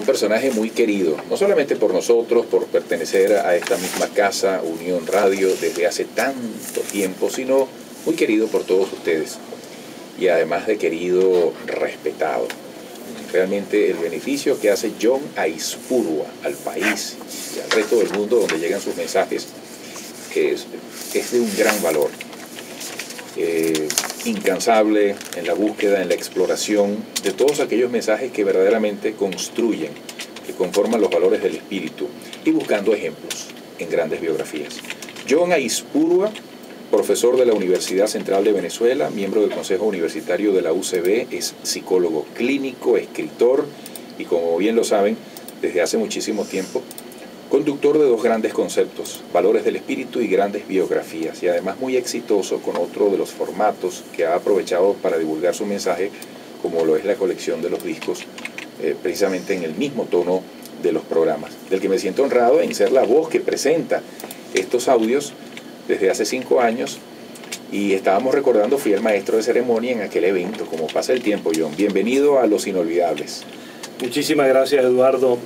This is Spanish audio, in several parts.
Un personaje muy querido, no solamente por nosotros, por pertenecer a esta misma casa, Unión Radio, desde hace tanto tiempo, sino muy querido por todos ustedes. Y además de querido, respetado. Realmente el beneficio que hace John Aispurua al país y al resto del mundo donde llegan sus mensajes es de un gran valor. Incansable en la búsqueda, en la exploración de todos aquellos mensajes que verdaderamente construyen, que conforman los valores del espíritu, y buscando ejemplos en grandes biografías. John Aispurua, profesor de la Universidad Central de Venezuela, miembro del Consejo Universitario de la UCB, es psicólogo clínico, escritor y, como bien lo saben, desde hace muchísimo tiempo, conductor de dos grandes conceptos, valores del espíritu y grandes biografías, y además muy exitoso con otro de los formatos que ha aprovechado para divulgar su mensaje, como lo es la colección de los discos, precisamente en el mismo tono de los programas, del que me siento honrado en ser la voz que presenta estos audios desde hace 5 años, y estábamos recordando, fui el maestro de ceremonia en aquel evento. Como pasa el tiempo, John. Bienvenido a Los Inolvidables. Muchísimas gracias, Eduardo.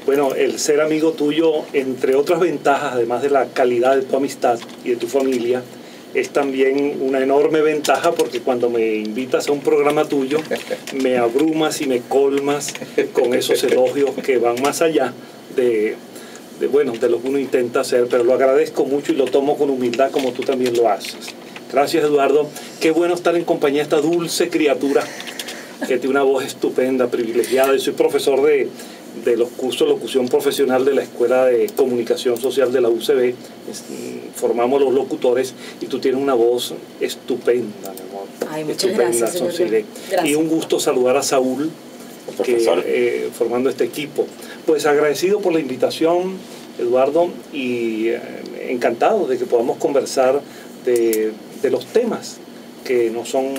Bueno, el ser amigo tuyo, entre otras ventajas, además de la calidad de tu amistad y de tu familia, es también una enorme ventaja, porque cuando me invitas a un programa tuyo, me abrumas y me colmas con esos elogios que van más allá de lo que uno intenta hacer, pero lo agradezco mucho y lo tomo con humildad, como tú también lo haces. Gracias, Eduardo. Qué bueno estar en compañía de esta dulce criatura que tiene una voz estupenda, privilegiada. Yo soy profesor de los cursos de locución profesional de la Escuela de Comunicación Social de la UCB. Formamos los locutores y tú tienes una voz estupenda, mi amor. Ay, muchas gracias, señor. Gracias. Y un gusto saludar a Saúl, formando este equipo. Pues agradecido por la invitación, Eduardo, y encantado de que podamos conversar de los temas que no son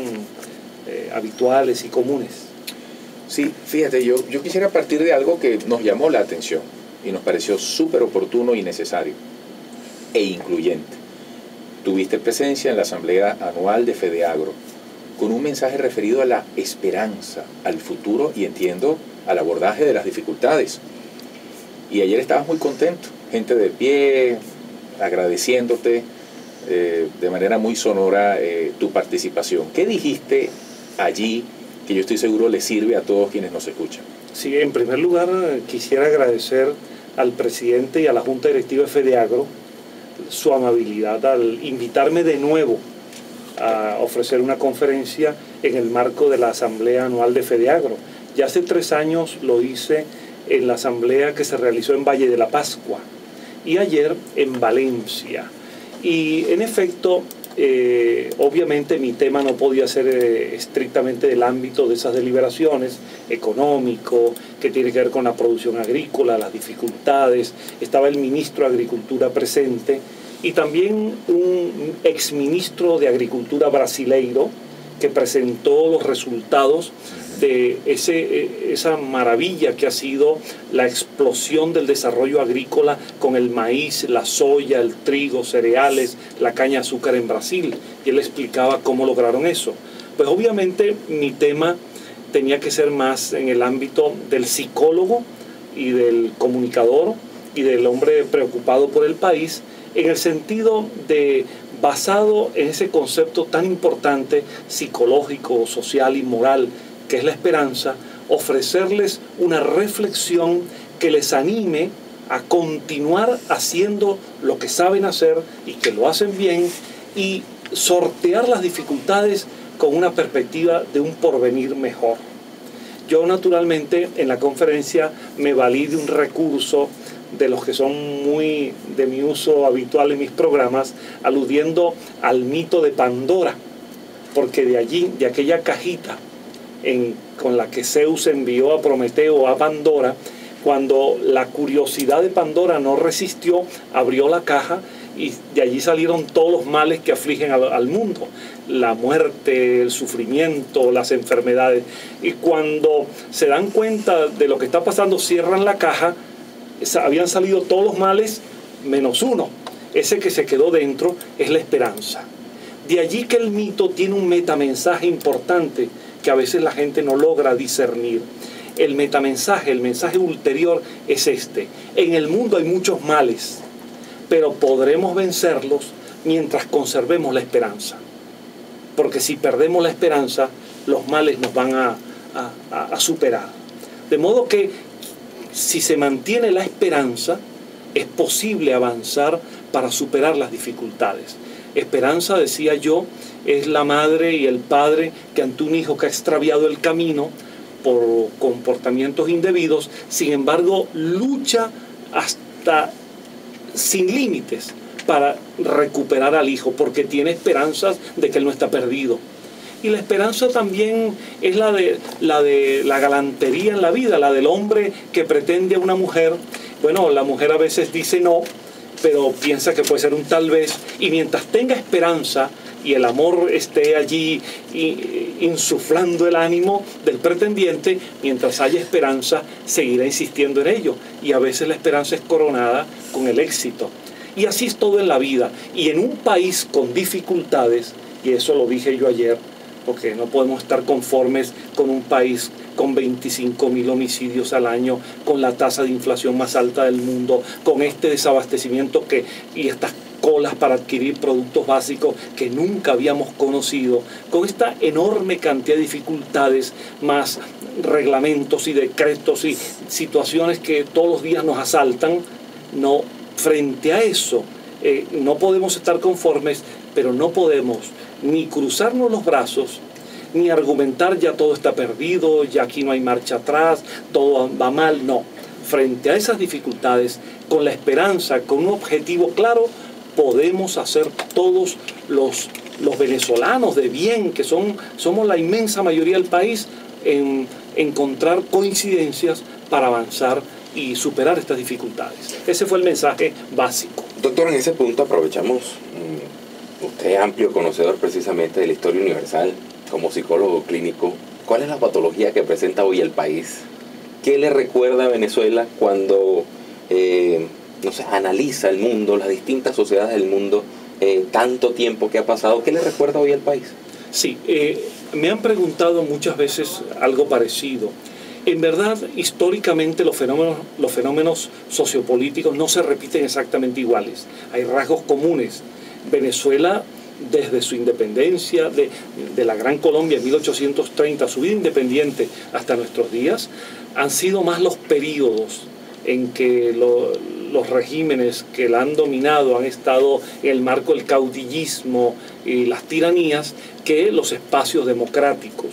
habituales y comunes. Sí, fíjate, yo quisiera partir de algo que nos llamó la atención y nos pareció súper oportuno y necesario e incluyente. Tuviste presencia en la Asamblea Anual de FEDEAGRO con un mensaje referido a la esperanza, al futuro y, entiendo, al abordaje de las dificultades. Y ayer estabas muy contento, gente de pie, agradeciéndote de manera muy sonora tu participación. ¿Qué dijiste allí que yo estoy seguro le sirve a todos quienes nos escuchan? Sí, en primer lugar quisiera agradecer al presidente y a la Junta Directiva de FEDEAGRO su amabilidad al invitarme de nuevo a ofrecer una conferencia en el marco de la Asamblea Anual de FEDEAGRO. Ya hace 3 años lo hice en la asamblea que se realizó en Valle de la Pascua y ayer en Valencia. Y en efecto, obviamente mi tema no podía ser estrictamente del ámbito de esas deliberaciones, económico, que tiene que ver con la producción agrícola, las dificultades. Estaba el ministro de Agricultura presente y también un exministro de Agricultura brasileiro que presentó los resultados de esa maravilla que ha sido la explosión del desarrollo agrícola con el maíz, la soya, el trigo, cereales, la caña de azúcar en Brasil. Y él explicaba cómo lograron eso. Pues obviamente mi tema tenía que ser más en el ámbito del psicólogo y del comunicador y del hombre preocupado por el país, en el sentido de, basado en ese concepto tan importante psicológico, social y moral que es la esperanza, ofrecerles una reflexión que les anime a continuar haciendo lo que saben hacer y que lo hacen bien, y sortear las dificultades con una perspectiva de un porvenir mejor. Yo naturalmente en la conferencia me valí de un recurso de los que son muy de mi uso habitual en mis programas, aludiendo al mito de Pandora, porque de allí, de aquella cajita con la que Zeus envió a Prometeo a Pandora, cuando la curiosidad de Pandora no resistió, abrió la caja y de allí salieron todos los males que afligen al mundo, la muerte, el sufrimiento, las enfermedades. Y cuando se dan cuenta de lo que está pasando, cierran la caja, habían salido todos los males menos uno. Ese que se quedó dentro es la esperanza. De allí que el mito tiene un metamensaje importante que a veces la gente no logra discernir. el metamensaje, el mensaje ulterior es este: en el mundo hay muchos males, pero podremos vencerlos mientras conservemos la esperanza. Porque si perdemos la esperanza, los males nos van a superar. De modo que si se mantiene la esperanza, es posible avanzar para superar las dificultades. Esperanza, decía yo, es la madre y el padre que ante un hijo que ha extraviado el camino por comportamientos indebidos, sin embargo, lucha hasta sin límites para recuperar al hijo, porque tiene esperanzas de que él no está perdido. Y la esperanza también es la de la galantería en la vida, la del hombre que pretende a una mujer. Bueno, la mujer a veces dice no, pero piensa que puede ser un tal vez, y mientras tenga esperanza y el amor esté allí insuflando el ánimo del pretendiente, mientras haya esperanza, seguirá insistiendo en ello. Y a veces la esperanza es coronada con el éxito. Y así es todo en la vida. Y en un país con dificultades, y eso lo dije yo ayer, porque no podemos estar conformes con un país con 25.000 homicidios al año, con la tasa de inflación más alta del mundo, con este desabastecimiento y estas colas para adquirir productos básicos que nunca habíamos conocido, con esta enorme cantidad de dificultades, más reglamentos y decretos y situaciones que todos los días nos asaltan. No, frente a eso, no podemos estar conformes, pero no podemos ni cruzarnos los brazos, ni argumentar ya todo está perdido, ya aquí no hay marcha atrás, todo va mal. No, frente a esas dificultades, con la esperanza, con un objetivo claro, podemos hacer todos los venezolanos de bien, que somos la inmensa mayoría del país, en encontrar coincidencias para avanzar y superar estas dificultades. Ese fue el mensaje básico. Doctor, en ese punto aprovechamos, usted es amplio conocedor precisamente de la historia universal, como psicólogo clínico. ¿Cuál es la patología que presenta hoy el país? ¿Qué le recuerda a Venezuela cuando analiza el mundo, las distintas sociedades del mundo, tanto tiempo que ha pasado? ¿Qué le recuerda hoy al país? Sí, me han preguntado muchas veces algo parecido. En verdad, históricamente los fenómenos sociopolíticos no se repiten exactamente iguales. Hay rasgos comunes. Venezuela, desde su independencia de la Gran Colombia en 1830, su vida independiente hasta nuestros días, han sido más los periodos en que los regímenes que la han dominado han estado en el marco del caudillismo y las tiranías que los espacios democráticos.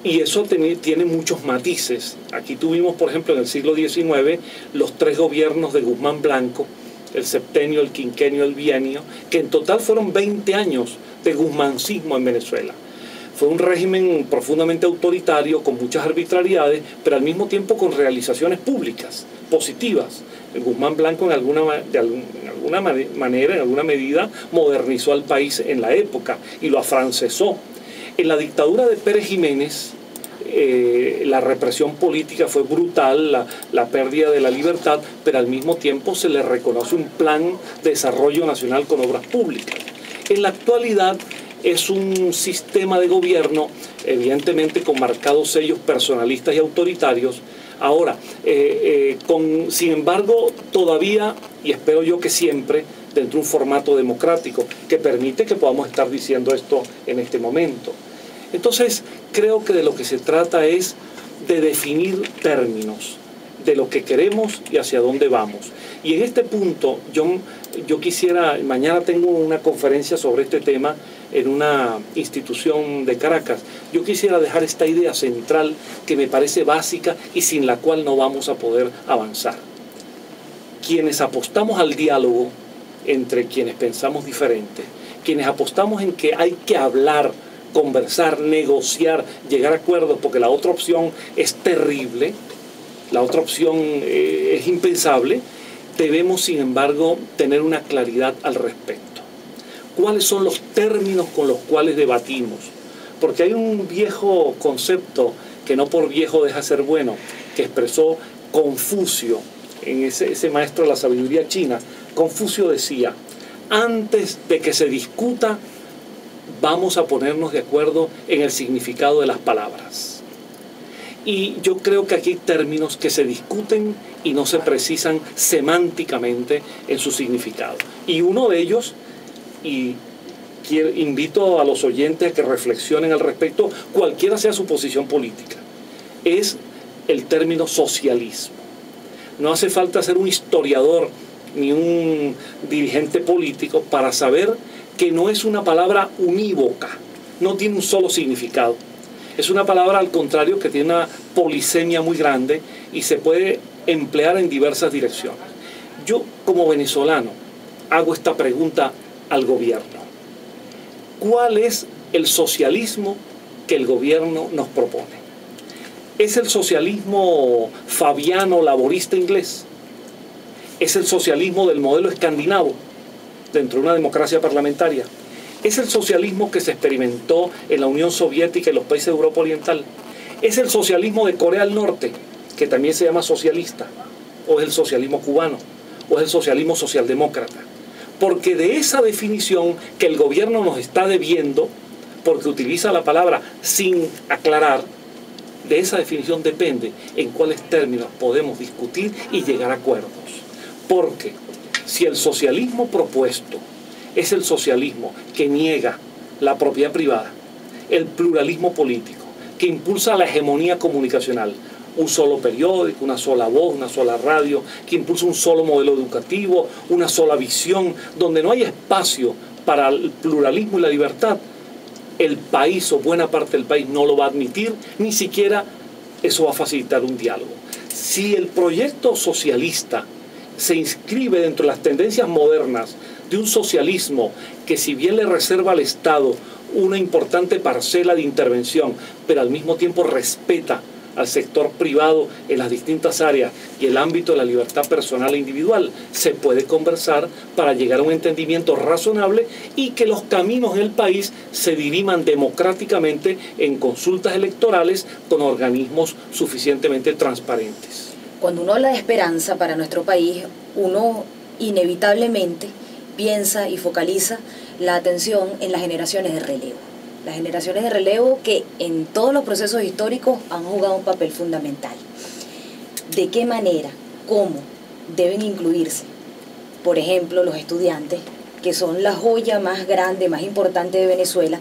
Y eso tiene muchos matices. Aquí tuvimos, por ejemplo, en el siglo XIX, los 3 gobiernos de Guzmán Blanco, el septenio, el quinquenio, el bienio, que en total fueron 20 años de guzmancismo en Venezuela. Fue un régimen profundamente autoritario, con muchas arbitrariedades, pero al mismo tiempo con realizaciones públicas, positivas. El Guzmán Blanco en alguna medida modernizó al país en la época y lo afrancesó. En la dictadura de Pérez Jiménez, la represión política fue brutal, la pérdida de la libertad, pero al mismo tiempo se le reconoce un plan de desarrollo nacional con obras públicas. En la actualidad es un sistema de gobierno, evidentemente con marcados sellos personalistas y autoritarios. Ahora, sin embargo, todavía, y espero yo que siempre, dentro de un formato democrático que permite que podamos estar diciendo esto en este momento. Entonces, creo que de lo que se trata es de definir términos de lo que queremos y hacia dónde vamos. Y en este punto, yo quisiera, mañana tengo una conferencia sobre este tema en una institución de Caracas. Yo quisiera dejar esta idea central que me parece básica y sin la cual no vamos a poder avanzar. Quienes apostamos al diálogo entre quienes pensamos diferente, quienes apostamos en que hay que hablar, conversar, negociar, llegar a acuerdos, porque la otra opción es terrible, la otra opción es impensable, debemos, sin embargo, tener una claridad al respecto. ¿Cuáles son los términos con los cuales debatimos? Porque hay un viejo concepto, que no por viejo deja de ser bueno, que expresó Confucio, en ese maestro de la sabiduría china. Confucio decía: antes de que se discuta, vamos a ponernos de acuerdo en el significado de las palabras. Y yo creo que aquí hay términos que se discuten y no se precisan semánticamente en su significado. Y uno de ellos, y invito a los oyentes a que reflexionen al respecto, cualquiera sea su posición política, es el término socialismo. No hace falta ser un historiador ni un dirigente político para saber que no es una palabra unívoca, no tiene un solo significado. Es una palabra, al contrario, que tiene una polisemia muy grande y se puede emplear en diversas direcciones. Yo, como venezolano, hago esta pregunta al gobierno. ¿Cuál es el socialismo que el gobierno nos propone? ¿Es el socialismo fabiano laborista inglés? ¿Es el socialismo del modelo escandinavo dentro de una democracia parlamentaria? ¿Es el socialismo que se experimentó en la Unión Soviética y los países de Europa Oriental? ¿Es el socialismo de Corea del Norte, que también se llama socialista? ¿O es el socialismo cubano? ¿O es el socialismo socialdemócrata? Porque de esa definición que el gobierno nos está debiendo, porque utiliza la palabra sin aclarar, de esa definición depende en cuáles términos podemos discutir y llegar a acuerdos. Porque si el socialismo propuesto es el socialismo que niega la propiedad privada, el pluralismo político, que impulsa la hegemonía comunicacional, un solo periódico, una sola voz, una sola radio, que impulsa un solo modelo educativo, una sola visión, donde no hay espacio para el pluralismo y la libertad, el país o buena parte del país no lo va a admitir, ni siquiera eso va a facilitar un diálogo. Si el proyecto socialista se inscribe dentro de las tendencias modernas de un socialismo que, si bien le reserva al Estado una importante parcela de intervención, pero al mismo tiempo respeta al sector privado en las distintas áreas y el ámbito de la libertad personal e individual, se puede conversar para llegar a un entendimiento razonable y que los caminos del país se diriman democráticamente en consultas electorales con organismos suficientemente transparentes. Cuando uno habla de esperanza para nuestro país, uno inevitablemente piensa y focaliza la atención en las generaciones de relevo. Las generaciones de relevo que en todos los procesos históricos han jugado un papel fundamental. ¿De qué manera, cómo deben incluirse, por ejemplo, los estudiantes, que son la joya más grande, más importante de Venezuela,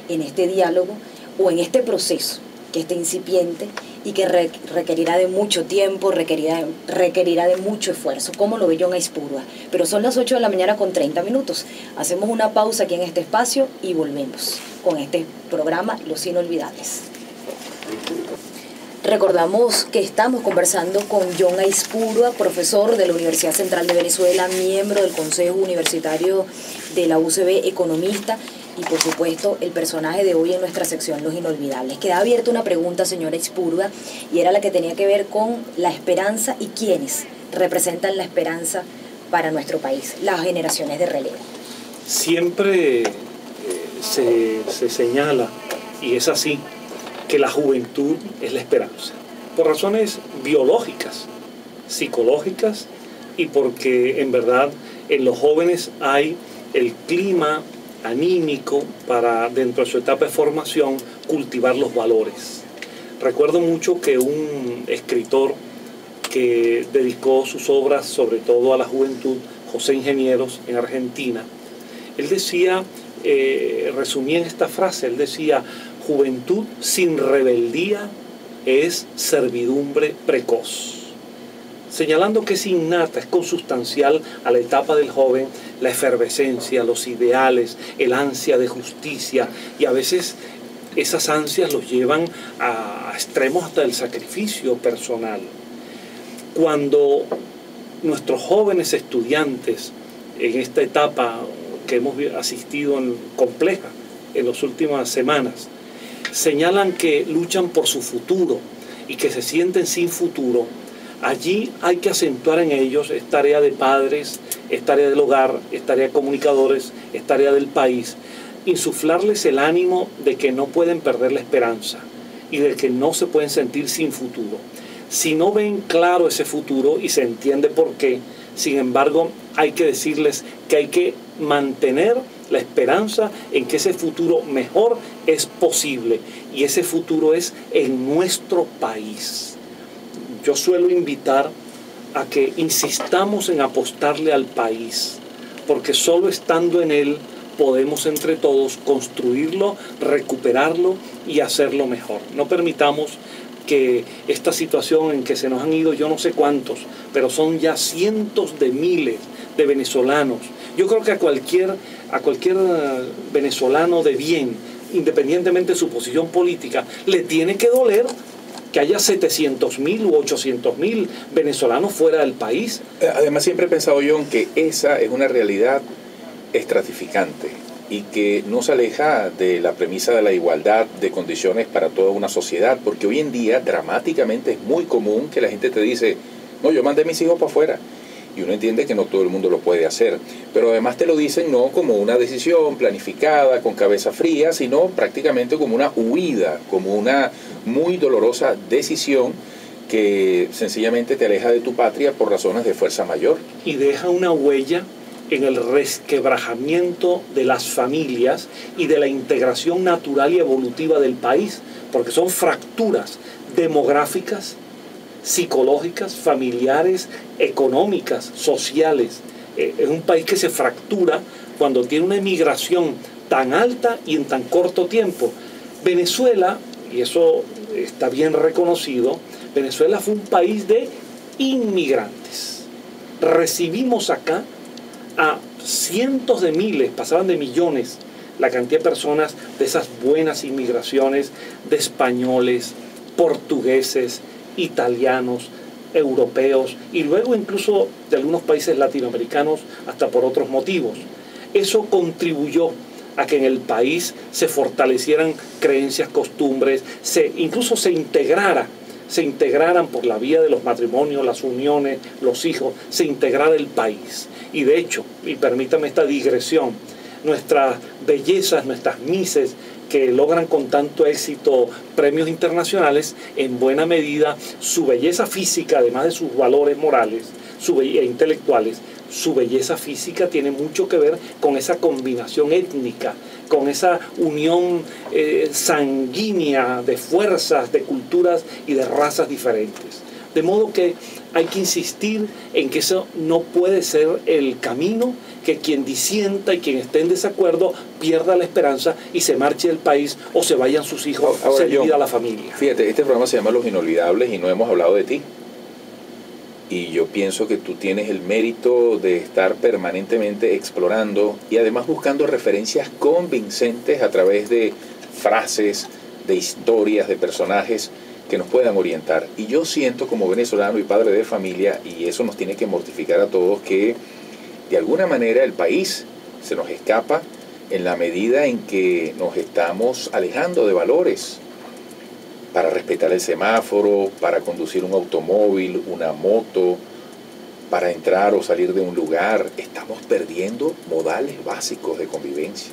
en este diálogo o en este proceso que está incipiente y que requerirá de mucho tiempo, requerirá de mucho esfuerzo? ¿Cómo lo ve John Aispurúa? Pero son las 8 de la mañana con 30 minutos. Hacemos una pausa aquí en este espacio y volvemos con este programa Los Inolvidables. Recordamos que estamos conversando con John Aispurúa, profesor de la Universidad Central de Venezuela, miembro del Consejo Universitario de la UCB, economista, y por supuesto el personaje de hoy en nuestra sección Los Inolvidables. Queda abierta una pregunta, señora Aispurúa, y era la que tenía que ver con la esperanza y quiénes representan la esperanza para nuestro país, las generaciones de relevo. Siempre se señala, y es así, que la juventud es la esperanza, por razones biológicas, psicológicas, y porque en verdad en los jóvenes hay el clima anímico para, dentro de su etapa de formación, cultivar los valores. Recuerdo mucho que un escritor que dedicó sus obras sobre todo a la juventud, José Ingenieros, en Argentina, él decía, resumía en esta frase, él decía: juventud sin rebeldía es servidumbre precoz, señalando que es innata, es consustancial a la etapa del joven la efervescencia, los ideales, el ansia de justicia, y a veces esas ansias los llevan a extremos hasta del sacrificio personal. Cuando nuestros jóvenes estudiantes en esta etapa que hemos asistido compleja en las últimas semanas, señalan que luchan por su futuro y que se sienten sin futuro, allí hay que acentuar en ellos, es tarea de padres, es tarea del hogar, es tarea de comunicadores, es tarea del país, insuflarles el ánimo de que no pueden perder la esperanza y de que no se pueden sentir sin futuro. Si no ven claro ese futuro, y se entiende por qué, sin embargo, hay que decirles que hay que mantener la esperanza en que ese futuro mejor es posible, y ese futuro es en nuestro país. Yo suelo invitar a que insistamos en apostarle al país, porque solo estando en él podemos entre todos construirlo, recuperarlo y hacerlo mejor. No permitamos que esta situación en que se nos han ido yo no sé cuántos, pero son ya cientos de miles de venezolanos. Yo creo que a cualquier venezolano de bien, independientemente de su posición política, le tiene que doler que haya 700.000 u 800.000 venezolanos fuera del país. Además, siempre he pensado yo en que esa es una realidad estratificante y que no se aleja de la premisa de la igualdad de condiciones para toda una sociedad, porque hoy en día dramáticamente es muy común que la gente te dice, no, yo mandé a mis hijos para afuera, y uno entiende que no todo el mundo lo puede hacer, pero además te lo dicen no como una decisión planificada, con cabeza fría, sino prácticamente como una huida, como una muy dolorosa decisión que sencillamente te aleja de tu patria por razones de fuerza mayor. Y deja una huella en el resquebrajamiento de las familias y de la integración natural y evolutiva del país, porque son fracturas demográficas, psicológicas, familiares, económicas, sociales. Es un país que se fractura cuando tiene una emigración tan alta y en tan corto tiempo. Venezuela, y eso está bien reconocido, Venezuela fue un país de inmigrantes. Recibimos acá a cientos de miles, pasaban de millones, la cantidad de personas de esas buenas inmigraciones, de españoles, portugueses, italianos, europeos y luego incluso de algunos países latinoamericanos hasta por otros motivos. Eso contribuyó a que en el país se fortalecieran creencias, costumbres, incluso se integraran por la vía de los matrimonios, las uniones, los hijos, se integrara el país. Y de hecho, y permítame esta digresión, nuestras bellezas, nuestras mises, que logran con tanto éxito premios internacionales, en buena medida su belleza física, además de sus valores morales e intelectuales, su belleza física tiene mucho que ver con esa combinación étnica, con esa unión sanguínea de fuerzas, de culturas y de razas diferentes. De modo que hay que insistir en que eso no puede ser el camino, que quien disienta y quien esté en desacuerdo pierda la esperanza y se marche del país o se vayan sus hijos, se divida la familia. Fíjate, este programa se llama Los Inolvidables y no hemos hablado de ti. Y yo pienso que tú tienes el mérito de estar permanentemente explorando y además buscando referencias convincentes a través de frases, de historias, de personajes que nos puedan orientar. Y yo siento como venezolano y padre de familia, y eso nos tiene que mortificar a todos, que de alguna manera el país se nos escapa en la medida en que nos estamos alejando de valores para respetar el semáforo, para conducir un automóvil, una moto, para entrar o salir de un lugar. Estamos perdiendo modales básicos de convivencia.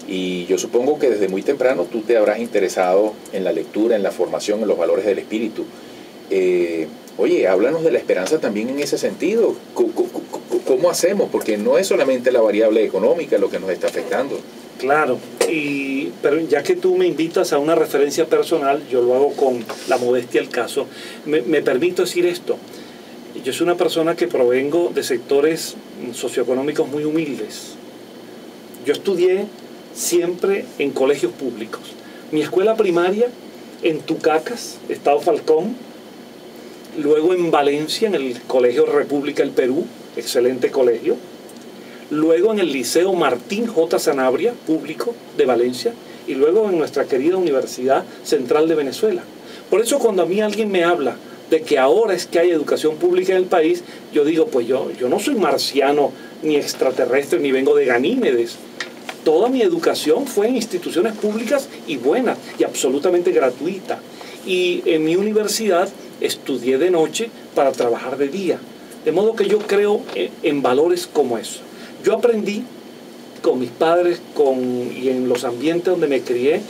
Y yo supongo que desde muy temprano tú te habrás interesado en la lectura, en la formación, en los valores del espíritu. Oye, háblanos de la esperanza también en ese sentido. ¿Cómo hacemos? Porque no es solamente la variable económica lo que nos está afectando. Claro, pero ya que tú me invitas a una referencia personal, yo lo hago con la modestia del caso, me permito decir esto. Yo soy una persona que provengo de sectores socioeconómicos muy humildes. Yo estudié siempre en colegios públicos. Mi escuela primaria en Tucacas, Estado Falcón, luego en Valencia, en el Colegio República del Perú, excelente colegio, luego en el Liceo Martín J. Sanabria, público de Valencia, y luego en nuestra querida Universidad Central de Venezuela. Por eso cuando a mí alguien me habla de que ahora es que hay educación pública en el país, yo digo, pues yo no soy marciano, ni extraterrestre, ni vengo de Ganímedes. Toda mi educación fue en instituciones públicas y buenas, y absolutamente gratuita. Y en mi universidad estudié de noche para trabajar de día. De modo que yo creo en valores como eso. Yo aprendí con mis padres y en los ambientes donde me crié,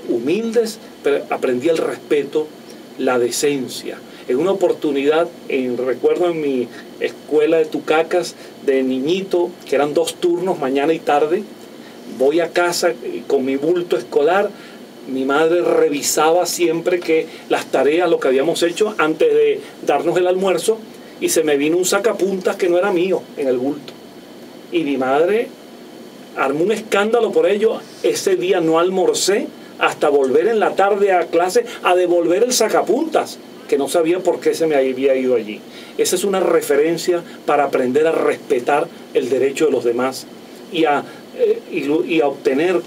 humildes, pero aprendí el respeto, la decencia. En una oportunidad, recuerdo en mi escuela de Tucacas, de niñito, que eran 2 turnos, mañana y tarde, voy a casa con mi bulto escolar. Mi madre revisaba siempre que las tareas, lo que habíamos hecho antes de darnos el almuerzo, y se me vino un sacapuntas que no era mío en el bulto. Y mi madre armó un escándalo por ello. Ese día no almorcé hasta volver en la tarde a clase a devolver el sacapuntas, que no sabía por qué se me había ido allí. Esa es una referencia para aprender a respetar el derecho de los demás y a obtener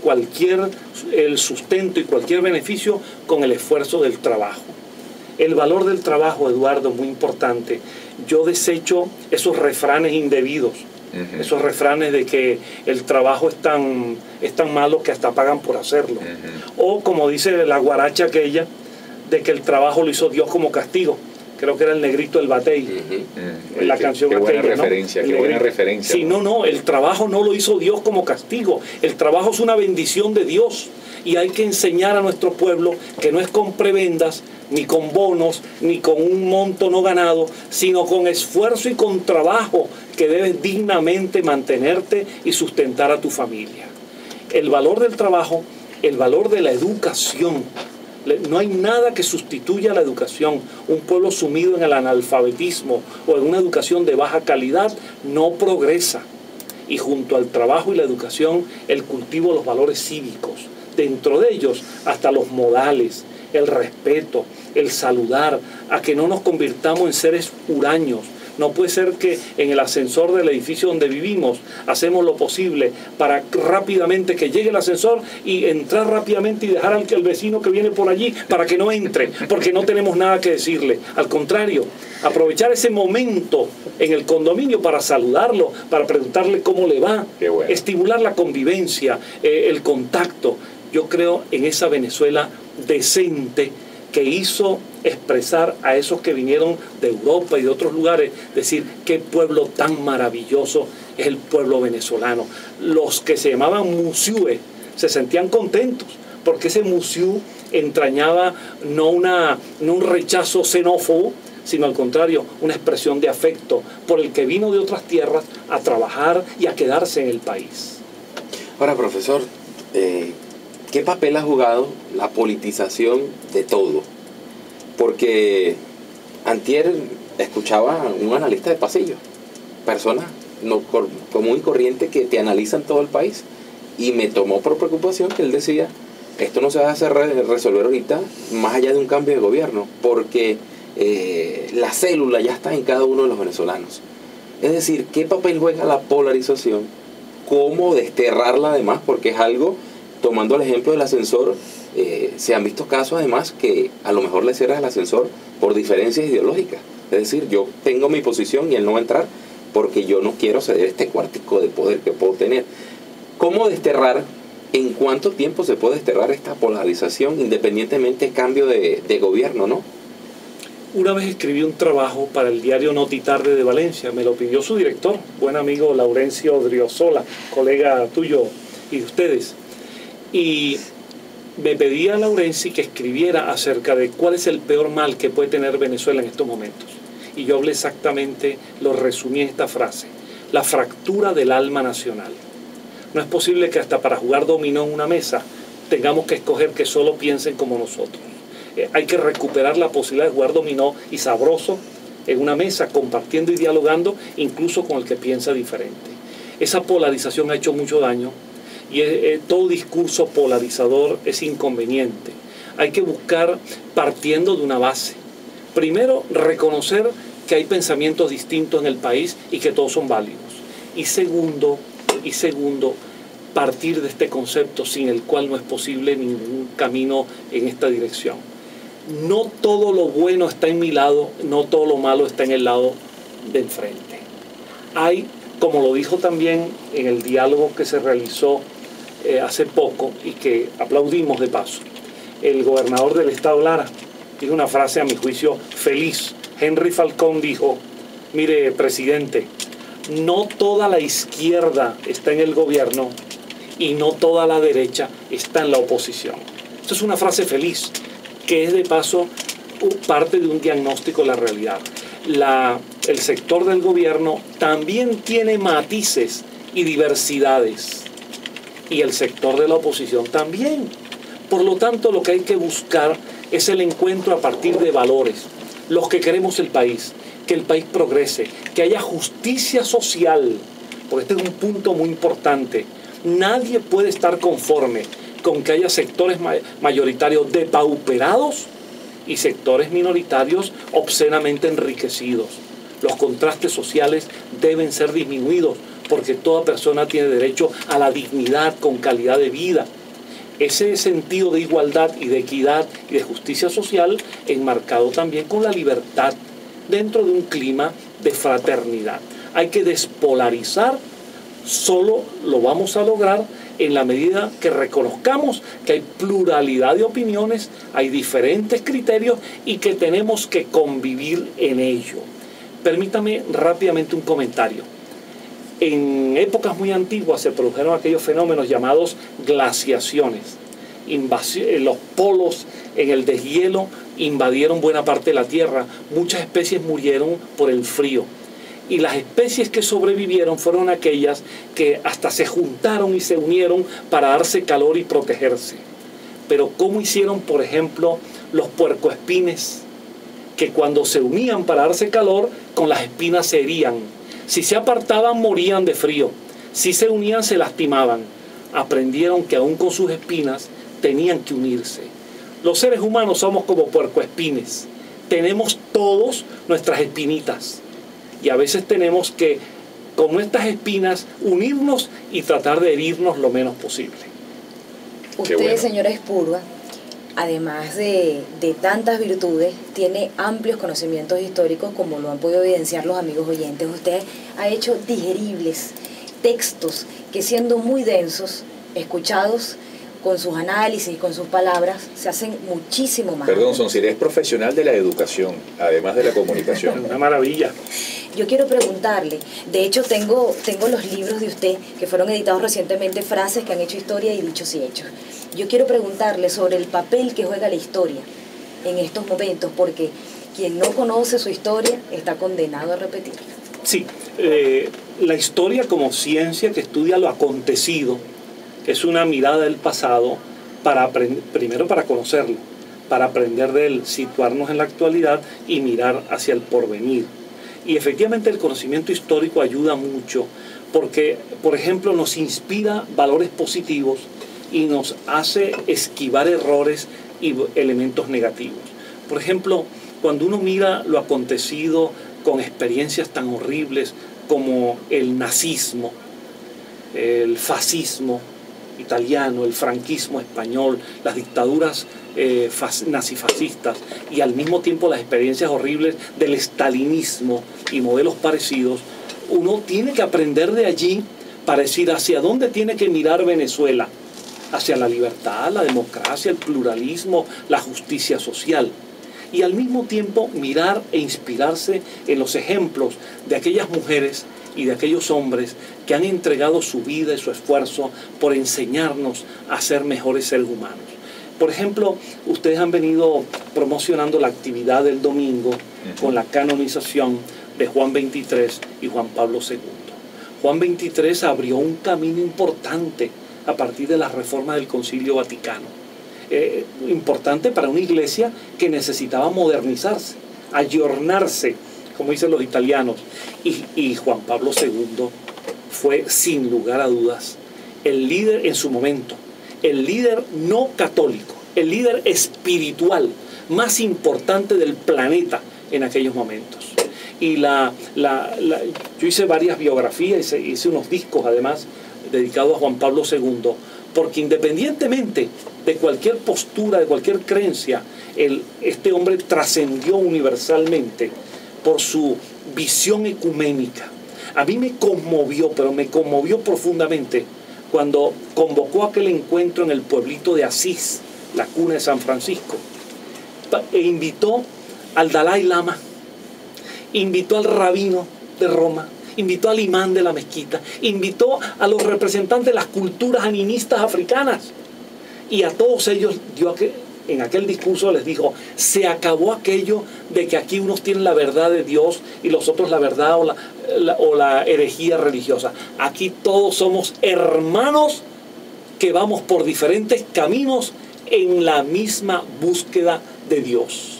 el sustento y cualquier beneficio con el esfuerzo del trabajo. El valor del trabajo, Eduardo, es muy importante. Yo desecho esos refranes indebidos, esos refranes de que el trabajo es tan malo que hasta pagan por hacerlo. O como dice la guaracha aquella, de que el trabajo lo hizo Dios como castigo. Creo que era el Negrito del Batey, la canción aquella, ¿no? Qué buena referencia. Sí, no, el trabajo no lo hizo Dios como castigo. El trabajo es una bendición de Dios. Y hay que enseñar a nuestro pueblo que no es con prebendas, ni con bonos, ni con un monto no ganado, sino con esfuerzo y con trabajo que debes dignamente mantenerte y sustentar a tu familia. El valor del trabajo, el valor de la educación. No hay nada que sustituya a la educación. Un pueblo sumido en el analfabetismo o en una educación de baja calidad no progresa. Y junto al trabajo y la educación, el cultivo de los valores cívicos. Dentro de ellos, hasta los modales, el respeto, el saludar, a que no nos convirtamos en seres huraños. No puede ser que en el ascensor del edificio donde vivimos hacemos lo posible para rápidamente que llegue el ascensor y entrar rápidamente y dejar al vecino que viene por allí para que no entre, porque no tenemos nada que decirle. Al contrario, aprovechar ese momento en el condominio para saludarlo, para preguntarle cómo le va, bueno. Estimular la convivencia, el contacto. Yo creo en esa Venezuela decente que hizo expresar a esos que vinieron de Europa y de otros lugares, decir qué pueblo tan maravilloso es el pueblo venezolano. Los que se llamaban musiúes se sentían contentos porque ese musiú entrañaba no un rechazo xenófobo, sino al contrario, una expresión de afecto por el que vino de otras tierras a trabajar y a quedarse en el país. Ahora, profesor, ¿qué papel ha jugado la politización de todo? Porque antier escuchaba a un analista de pasillo, personas común y corriente que te analizan todo el país, y me tomó por preocupación que él decía, esto no se va a hacer resolver ahorita más allá de un cambio de gobierno, porque la célula ya está en cada uno de los venezolanos. Es decir, ¿qué papel juega la polarización? ¿Cómo desterrarla además? Porque es algo, tomando el ejemplo del ascensor, se han visto casos además que a lo mejor le cierras el ascensor por diferencias ideológicas. Es decir, yo tengo mi posición y él no va a entrar porque yo no quiero ceder este cuartico de poder que puedo tener. ¿Cómo desterrar? ¿En cuánto tiempo se puede desterrar esta polarización independientemente del cambio de gobierno, no? Una vez escribí un trabajo para el diario Notitarde de Valencia, me lo pidió su director, buen amigo Laurencio Odriozola, colega tuyo y de ustedes, y me pedía a Laurencio que escribiera acerca de cuál es el peor mal que puede tener Venezuela en estos momentos. Y yo hablé exactamente, lo resumí en esta frase: la fractura del alma nacional. No es posible que hasta para jugar dominó en una mesa tengamos que escoger que solo piensen como nosotros. Hay que recuperar la posibilidad de jugar dominó y sabroso en una mesa, compartiendo y dialogando, incluso con el que piensa diferente. Esa polarización ha hecho mucho daño y todo discurso polarizador es inconveniente. Hay que buscar partiendo de una base. Primero, reconocer que hay pensamientos distintos en el país y que todos son válidos. Y segundo, partir de este concepto sin el cual no es posible ningún camino en esta dirección. No todo lo bueno está en mi lado, no todo lo malo está en el lado de enfrente. Hay, como lo dijo también en el diálogo que se realizó hace poco y que aplaudimos de paso, el gobernador del estado Lara dijo una frase a mi juicio feliz. Henry Falcón dijo: mire, presidente, no toda la izquierda está en el gobierno y no toda la derecha está en la oposición. Esta es una frase feliz, que es de paso parte de un diagnóstico de la realidad. El sector del gobierno también tiene matices y diversidades. y el sector de la oposición también. Por lo tanto, lo que hay que buscar es el encuentro a partir de valores. Los que queremos el país, que el país progrese, que haya justicia social, porque este es un punto muy importante. Nadie puede estar conforme con que haya sectores mayoritarios depauperados y sectores minoritarios obscenamente enriquecidos. Los contrastes sociales deben ser disminuidos porque toda persona tiene derecho a la dignidad con calidad de vida. Ese sentido de igualdad y de equidad y de justicia social enmarcado también con la libertad dentro de un clima de fraternidad. Hay que despolarizar, solo lo vamos a lograr en la medida que reconozcamos que hay pluralidad de opiniones, hay diferentes criterios y que tenemos que convivir en ello. Permítame rápidamente un comentario. En épocas muy antiguas se produjeron aquellos fenómenos llamados glaciaciones. Los polos en el deshielo invadieron buena parte de la Tierra. Muchas especies murieron por el frío. Y las especies que sobrevivieron fueron aquellas que hasta se juntaron y se unieron para darse calor y protegerse. Pero ¿cómo hicieron, por ejemplo, los puercoespines? Que cuando se unían para darse calor, con las espinas se herían. Si se apartaban, morían de frío. Si se unían, se lastimaban. Aprendieron que aún con sus espinas tenían que unirse. Los seres humanos somos como puercoespines. Tenemos todos nuestras espinitas. Y a veces tenemos que, con nuestras espinas, unirnos y tratar de herirnos lo menos posible. Usted, señora Expurua, además de tantas virtudes, tiene amplios conocimientos históricos, como lo han podido evidenciar los amigos oyentes. Usted ha hecho digeribles textos que, siendo muy densos, escuchados con sus análisis, con sus palabras, se hacen muchísimo más. Perdón, Sonsire es profesional de la educación, además de la comunicación. Una maravilla. Yo quiero preguntarle, de hecho tengo los libros de usted que fueron editados recientemente, frases que han hecho historia y dichos y hechos. Yo quiero preguntarle sobre el papel que juega la historia en estos momentos, porque quien no conoce su historia está condenado a repetirla. Sí, la historia como ciencia que estudia lo acontecido es una mirada del pasado primero para conocerlo, para aprender de él, situarnos en la actualidad y mirar hacia el porvenir. Y efectivamente el conocimiento histórico ayuda mucho porque, por ejemplo, nos inspira valores positivos y nos hace esquivar errores y elementos negativos. Por ejemplo, cuando uno mira lo acontecido con experiencias tan horribles como el nazismo, el fascismo italiano, el franquismo español, las dictaduras nazifascistas y al mismo tiempo las experiencias horribles del estalinismo y modelos parecidos, uno tiene que aprender de allí para decir hacia dónde tiene que mirar Venezuela, hacia la libertad, la democracia, el pluralismo, la justicia social. Y al mismo tiempo mirar e inspirarse en los ejemplos de aquellas mujeres y de aquellos hombres que han entregado su vida y su esfuerzo por enseñarnos a ser mejores seres humanos. Por ejemplo, ustedes han venido promocionando la actividad del domingo con la canonización de Juan XXIII y Juan Pablo II. Juan XXIII abrió un camino importante a partir de la reforma del Concilio Vaticano. Importante para una iglesia que necesitaba modernizarse, ayornarse, como dicen los italianos. Y Juan Pablo II fue, sin lugar a dudas, el líder en su momento, el líder no católico, el líder espiritual más importante del planeta en aquellos momentos. Y yo hice varias biografías, hice unos discos además dedicados a Juan Pablo II, porque independientemente de cualquier postura, de cualquier creencia, este hombre trascendió universalmente por su visión ecuménica. A mí me conmovió, pero me conmovió profundamente cuando convocó aquel encuentro en el pueblito de Asís, la cuna de San Francisco, e invitó al Dalai Lama, invitó al rabino de Roma, invitó al imán de la mezquita, invitó a los representantes de las culturas animistas africanas, y a todos ellos en aquel discurso les dijo: se acabó aquello de que aquí unos tienen la verdad de Dios y los otros la verdad o la herejía religiosa. Aquí todos somos hermanos que vamos por diferentes caminos en la misma búsqueda de Dios.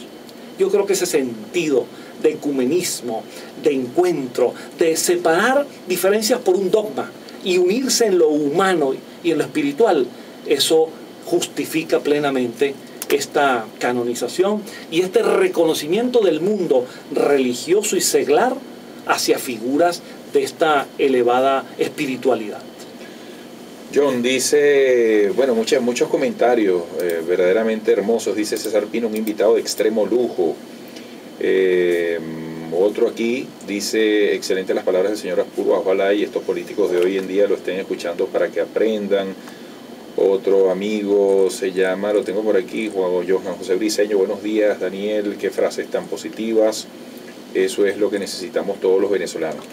Yo creo que ese sentido de ecumenismo, de encuentro, de separar diferencias por un dogma y unirse en lo humano y en lo espiritual, eso justifica plenamente esta canonización y este reconocimiento del mundo religioso y seglar hacia figuras de esta elevada espiritualidad. John dice, bueno, muchos comentarios verdaderamente hermosos. Dice César Pino, un invitado de extremo lujo. Otro aquí dice, excelentes las palabras del señor Aspurua, ojalá y estos políticos de hoy en día lo estén escuchando para que aprendan. Otro amigo se llama, lo tengo por aquí, Johan José Briceño, buenos días Daniel, qué frases tan positivas, eso es lo que necesitamos todos los venezolanos.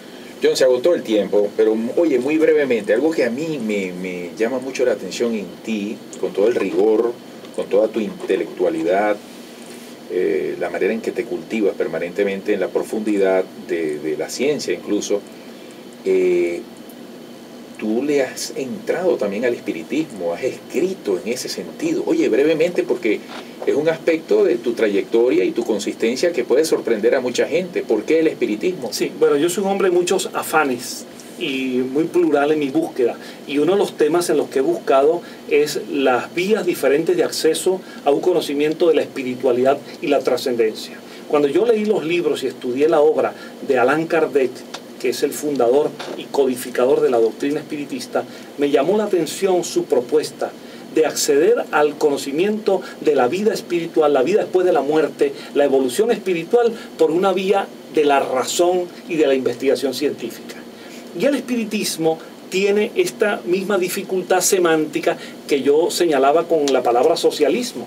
John, se agotó el tiempo, pero oye, muy brevemente, algo que a mí me llama mucho la atención en ti, con todo el rigor, con toda tu intelectualidad, la manera en que te cultivas permanentemente en la profundidad de la ciencia incluso, tú le has entrado también al espiritismo, has escrito en ese sentido. Oye, brevemente, porque es un aspecto de tu trayectoria y tu consistencia que puede sorprender a mucha gente. ¿Por qué el espiritismo? Sí, bueno, yo soy un hombre de muchos afanes y muy plural en mi búsqueda. Y uno de los temas en los que he buscado es las vías diferentes de acceso a un conocimiento de la espiritualidad y la trascendencia. Cuando yo leí los libros y estudié la obra de Allan Kardec, que es el fundador y codificador de la doctrina espiritista, me llamó la atención su propuesta de acceder al conocimiento de la vida espiritual, la vida después de la muerte, la evolución espiritual por una vía de la razón y de la investigación científica. Y el espiritismo tiene esta misma dificultad semántica que yo señalaba con la palabra socialismo.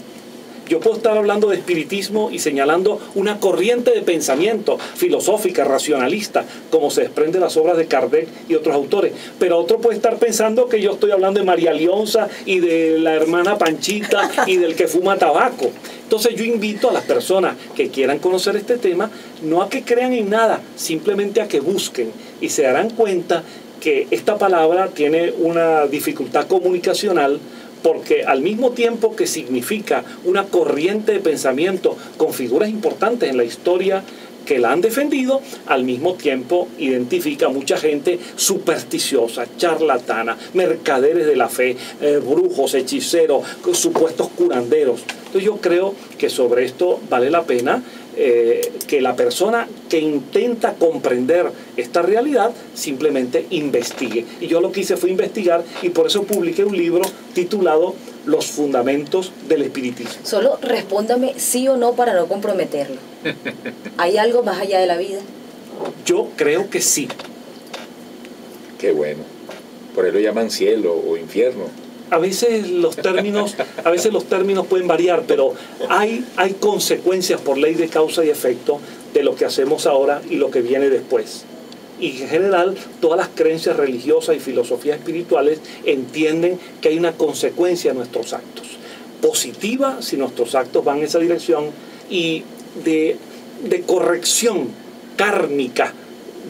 Yo puedo estar hablando de espiritismo y señalando una corriente de pensamiento filosófica, racionalista, como se desprende de las obras de Kardec y otros autores. Pero otro puede estar pensando que yo estoy hablando de María Leonza y de la hermana Panchita y del que fuma tabaco. Entonces yo invito a las personas que quieran conocer este tema, no a que crean en nada, simplemente a que busquen y se darán cuenta que esta palabra tiene una dificultad comunicacional, porque al mismo tiempo que significa una corriente de pensamiento con figuras importantes en la historia que la han defendido, al mismo tiempo identifica a mucha gente supersticiosa, charlatana, mercaderes de la fe, brujos, hechiceros, supuestos curanderos. Entonces yo creo que sobre esto vale la pena que la persona que intenta comprender esta realidad simplemente investigue. Y yo lo que hice fue investigar y por eso publiqué un libro titulado Los fundamentos del espiritismo. Solo respóndame sí o no para no comprometerlo. ¿Hay algo más allá de la vida? Yo creo que sí. Qué bueno. Por ahí lo llaman cielo o infierno. A veces los términos pueden variar, pero hay consecuencias por ley de causa y efecto de lo que hacemos ahora y lo que viene después. Y en general, todas las creencias religiosas y filosofías espirituales entienden que hay una consecuencia a nuestros actos. Positiva si nuestros actos van en esa dirección y de corrección kármica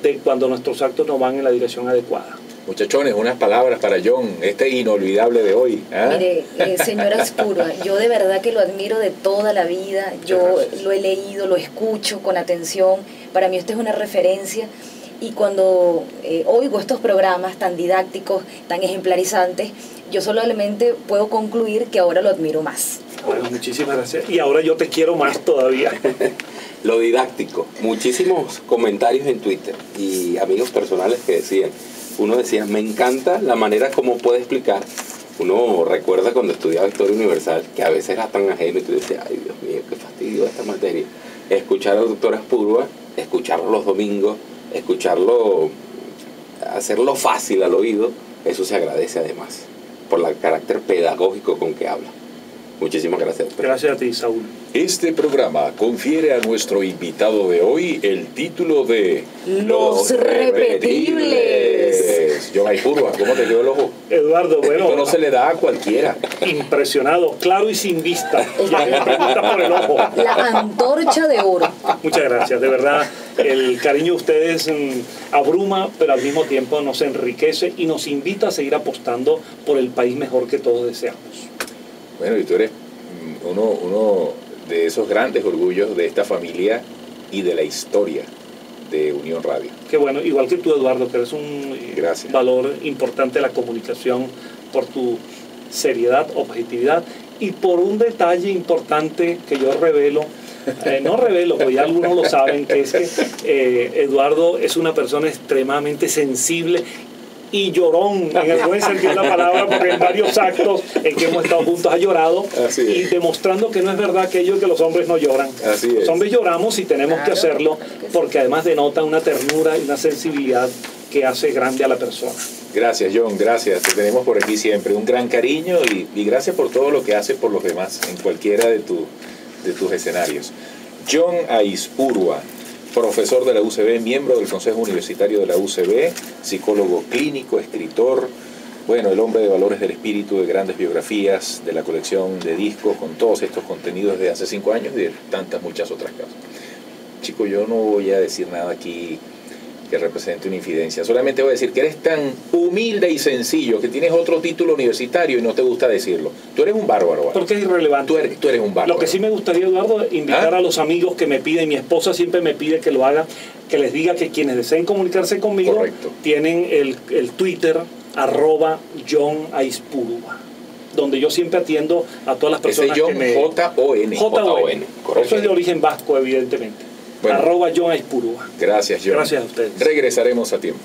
de cuando nuestros actos no van en la dirección adecuada. Muchachones, unas palabras para John, este inolvidable de hoy. Mire, señor Aspurua, yo de verdad que lo admiro de toda la vida. Yo lo he leído, lo escucho con atención. Para mí usted es una referencia. Y cuando oigo estos programas tan didácticos, tan ejemplarizantes, yo solamente puedo concluir que ahora lo admiro más. Bueno, muchísimas gracias. Y ahora yo te quiero más todavía. Lo didáctico. Muchísimos comentarios en Twitter y amigos personales que decían, uno decía, me encanta la manera como puede explicar. Uno recuerda cuando estudiaba Historia Universal, que a veces era tan ajeno y tú decías, ay Dios mío, qué fastidio esta materia. Escuchar al doctor Aspurua, escucharlo los domingos, escucharlo, hacerlo fácil al oído, eso se agradece además, por el carácter pedagógico con que habla. Muchísimas gracias. Gracias a ti, Saúl. Este programa confiere a nuestro invitado de hoy el título de Los Repetibles. pues. John Aispurua, ¿cómo te quedó el ojo? Eduardo, bueno, Esto no se le da a cualquiera. impresionado, claro y sin vista. Me pregunta por el ojo. La antorcha de oro. Muchas gracias, de verdad, el cariño de ustedes abruma, pero al mismo tiempo nos enriquece y nos invita a seguir apostando por el país mejor que todos deseamos. Bueno, y tú eres uno de esos grandes orgullos de esta familia y de la historia de Unión Radio. Qué bueno, igual que tú, Eduardo, que eres un Gracias. valor importante de la comunicación por tu seriedad, objetividad y por un detalle importante que yo revelo, no revelo, porque ya algunos lo saben, que es que Eduardo es una persona extremadamente sensible y llorón, en el buen sentido de la palabra, porque en varios actos en que hemos estado juntos ha llorado. Así y es. demostrando que no es verdad aquello que los hombres no lloran. Así Los es. hombres lloramos y tenemos que Claro, hacerlo, claro que sí. porque además denota una ternura y una sensibilidad que hace grande a la persona. Gracias, John, gracias. Te tenemos por aquí siempre. Un gran cariño y gracias por todo lo que haces por los demás en cualquiera de tus escenarios. John Aispurua, profesor de la UCB, miembro del Consejo Universitario de la UCB, psicólogo clínico, escritor, bueno, el hombre de valores del espíritu, de grandes biografías, de la colección de discos, con todos estos contenidos de hace 5 años y de tantas muchas otras cosas. Chico, yo no voy a decir nada aquí que represente una infidencia, solamente voy a decir que eres tan humilde y sencillo que tienes otro título universitario y no te gusta decirlo. Tú eres un bárbaro. ¿Vale? Porque es irrelevante. Tú eres un bárbaro. Lo que sí me gustaría, Eduardo, invitar a los amigos que me piden, mi esposa siempre me pide que lo haga, que les diga que quienes deseen comunicarse conmigo Correcto. tienen el Twitter @JohnAispurua, donde yo siempre atiendo a todas las Ese personas John, que me... J-O-N. J-O-N. correcto. Eso es de origen vasco, evidentemente. Bueno. @JohnAispurua. Gracias, John. Gracias a ustedes. Regresaremos a tiempo.